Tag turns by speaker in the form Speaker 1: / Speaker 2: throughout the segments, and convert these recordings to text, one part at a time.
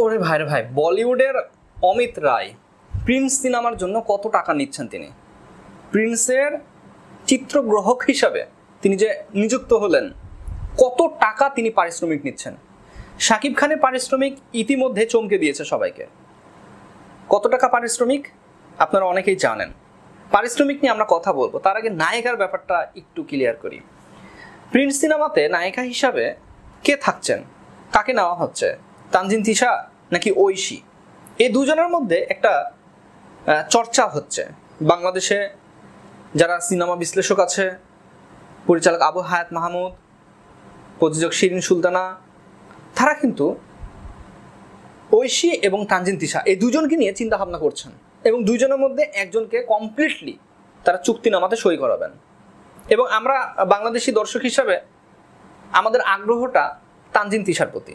Speaker 1: ওরে ভাই রে ভাই, বলিউডের অমিত রায় প্রিন্স সিনেমার জন্য কত টাকা নিচ্ছেন তিনি? প্রিন্সের চিত্রগ্রাহক হিসাবে তিনি যে নিযুক্ত হলেন, কত টাকা তিনি পারিশ্রমিক নিচ্ছেন? শাকিব খানের পারিশ্রমিক ইতিমধ্যে চমকে দিয়েছে সবাইকে। কত টাকা পারিশ্রমিক আপনারা অনেকেই জানেন। পারিশ্রমিক নিয়ে আমরা কথা বলবো, তার আগে নায়িকার ব্যাপারটা একটু ক্লিয়ার করি। প্রিন্স সিনেমাতে নায়িকা হিসাবে কে থাকছেন, কাকে নেওয়া হচ্ছে? তানজিন তিশা নাকি ঐশী? এই দুজনের মধ্যে একটা চর্চা হচ্ছে। বাংলাদেশে যারা সিনেমা বিশ্লেষক আছে, পরিচালক আবু হায়াত মাহমুদ, প্রযোজক শিরিন সুলতানা, তারা কিন্তু ঐশী এবং তানজিন তিশা এই দুজনকে নিয়ে চিন্তা ভাবনা করছেন এবং দুইজনের মধ্যে একজনকে কমপ্লিটলি তারা চুক্তিনামাতে সই করাবেন। এবং আমরা বাংলাদেশি দর্শক হিসাবে আমাদের আগ্রহটা তানজিন তিশার প্রতি।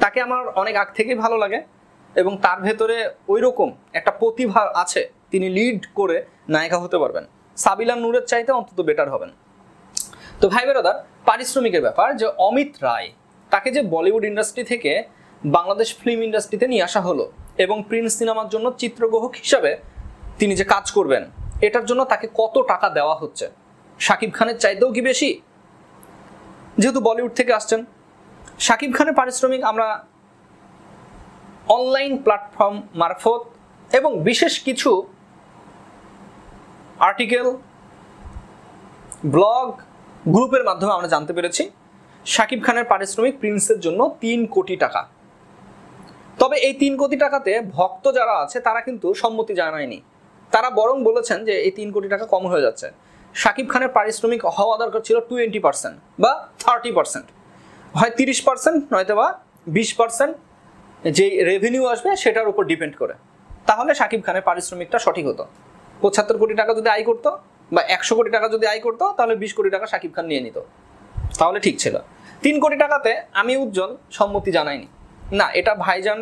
Speaker 1: তাকে আমার অনেক আগ থেকেই ভালো লাগে এবং তার ভেতরে ওই রকম একটা প্রতিভা আছে, তিনি লিড করে নায়িকা হতে পারবেন। সাবিলা নূরের চাইতে অন্তত বেটার হবেন। তো ভাই বেরাদার, পারিশ্রমিকের ব্যাপার, যে অমিত রায় তাকে যে বলিউড ইন্ডাস্ট্রি থেকে বাংলাদেশ ফিল্ম ইন্ডাস্ট্রিতে নিয়ে আসা হলো এবং প্রিন্স সিনেমার জন্য চিত্রগ্রাহক হিসাবে তিনি যে কাজ করবেন, এটার জন্য তাকে কত টাকা দেওয়া হচ্ছে? শাকিব খানের চাইতেও কি বেশি? যেহেতু বলিউড থেকে আসছেন, শাকিব খানের পারিশ্রমিক আমরা অনলাইন প্ল্যাটফর্ম মারফত এবং বিশেষ কিছু আর্টিকেল, ব্লগ, গ্রুপের মাধ্যমে আমরা জানতে পেরেছি শাকিব খানের পারিশ্রমিক প্রিন্সের জন্য 3 কোটি টাকা। তবে এই 3 কোটি টাকাতে ভক্ত যারা আছে তারা কিন্তু সম্মতি জানায়নি। তারা বরং বলেছেন যে এই 3 কোটি টাকা কম হয়ে যাচ্ছে। শাকিব খানের পারিশ্রমিক হওয়া দরকার ছিল 20% বা 30%, হয় 30% নয়তো বা 20% যে রেভিনিউ আসবে সেটার উপর ডিপেন্ড করে। তাহলে শাকিব খানের পারিশ্রমিকটা সঠিক হতো। 75 কোটি টাকা যদি আয় করতো বা 100 কোটি টাকা যদি আয় করতো, তাহলে 20 কোটি টাকা শাকিব খান নিয়ে নিত, তাহলে ঠিক ছিল। 3 কোটি টাকাতে আমি উজ্জ্বল সম্মতি জানাইনি। না, এটা ভাইজান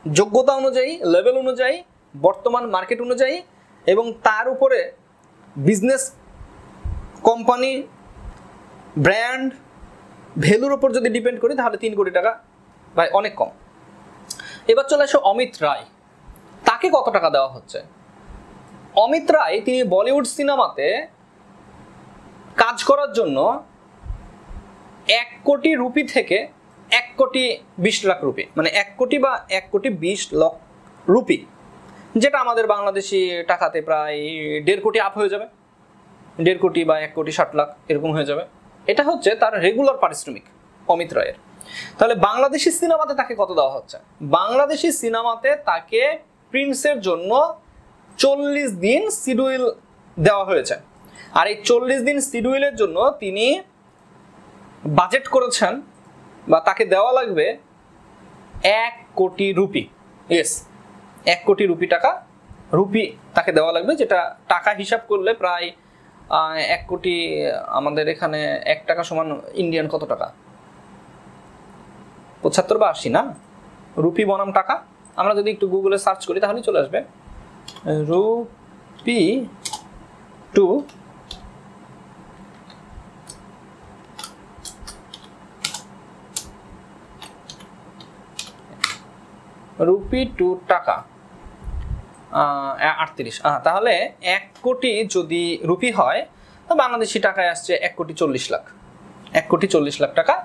Speaker 1: যোগ্যতা অনুযায়ী, লেভেল অনুযায়ী, বর্তমান মার্কেট অনুযায়ী এবং তার উপরে বিজনেস, কোম্পানি, ব্র্যান্ড ভ্যালুর উপর যদি ডিপেন্ড করি, তাহলে 3 কোটি টাকা ভাই অনেক কম। এবার চলে আসো অমিত রায়, তাকে কত টাকা দেওয়া হচ্ছে? অমিত রায় তিনি বলিউড সিনেমাতে কাজ করার জন্য 1 কোটি রুপি থেকে 1 কোটি 20 লাখ রুপি, মানে 1 কোটি বা 1 কোটি 20 লাখ রুপি, যেটা আমাদের বাংলাদেশি টাকাতে প্রায় 1.5 কোটি আপ হয়ে যাবে। 1.5 কোটি বা 1 কোটি 60 লাখ এরকম হয়ে যাবে। এটা হচ্ছে তার রেগুলার পারিশ্রমিক অমিত রায়ের। তাহলে বাংলাদেশি সিনেমাতে তাকে কত দেওয়া হচ্ছে? বাংলাদেশি সিনেমাতে তাকে প্রিন্সের জন্য 40 দিন শিডিউল দেওয়া হয়েছে। আর এই 40 দিন শিডিউলের জন্য তিনি বাজেট করেছেন বা তাকে দেওয়া লাগবে 1 কোটি রুপি। ইয়েস, 1 কোটি রুপি টাকা, রুপি তাকে দেওয়া লাগবে, যেটা টাকা হিসাব করলে প্রায় 1 কোটি আমাদের এখানে 1 টাকা সমান ইন্ডিয়ান কত টাকা? 75 বা 80 না? রুপি বনাম টাকা আমরা যদি একটু গুগলে সার্চ করি তাহলে চলে আসবে রুপি টু টাকা 38। তাহলে 1 কোটি যদি রুপি হয় তো বাংলাদেশি টাকায় আসছে 1 কোটি 40 লাখ। 1 কোটি 40 লাখ টাকা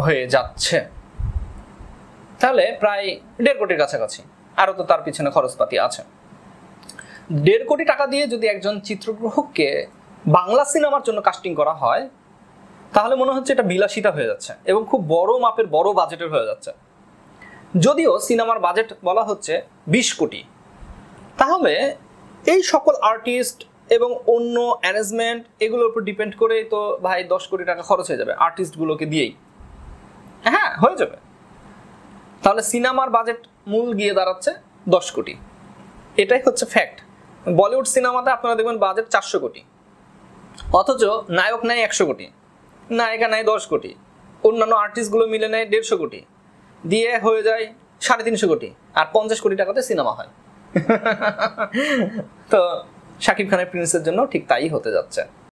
Speaker 1: হয়ে যাচ্ছে। তাহলে প্রায় 1.5 কোটির কাছাকাছি। আরো তো তার পিছনে খরচপাতি আছে। 1.5 কোটি টাকা দিয়ে যদি একজন চিত্রগ্রাহককে বাংলা সিনেমার জন্য কাস্টিং করা হয়, তাহলে মনে হচ্ছে এটা বিলাসিতা হয়ে যাচ্ছে এবং খুব বড় মাপের, বড় বাজেটের হয়ে যাচ্ছে। যদিও সিনেমার বাজেট বলা হচ্ছে 20 কোটি। তাহলে এই সকল আর্টিস্ট এবং অন্য অ্যারেঞ্জমেন্ট এগুলোর উপর ডিপেন্ড করে তো ভাই 10 কোটি টাকা খরচ হয়ে যাবে আর্টিস্টগুলোকে দিয়েই। হ্যাঁ, হয়ে যাবে। তাহলে সিনেমার বাজেট মূল গিয়ে দাঁড়াচ্ছে 10 কোটি। এটাই হচ্ছে ফ্যাক্ট। বলিউড সিনেমাতে আপনারা দেখবেন বাজেট 400 কোটি, অথচ নায়ক নেয় 100 কোটি, নায়িকা নেয় 10 কোটি, অন্যান্য আর্টিস্টগুলো মিলে নেয় 150 কোটি, দিয়ে হয়ে যায় 350 কোটি, আর 50 কোটি টাকাতে সিনেমা হয়। তো শাকিব খানের প্রিন্সের জন্য ঠিক তাই হতে যাচ্ছে।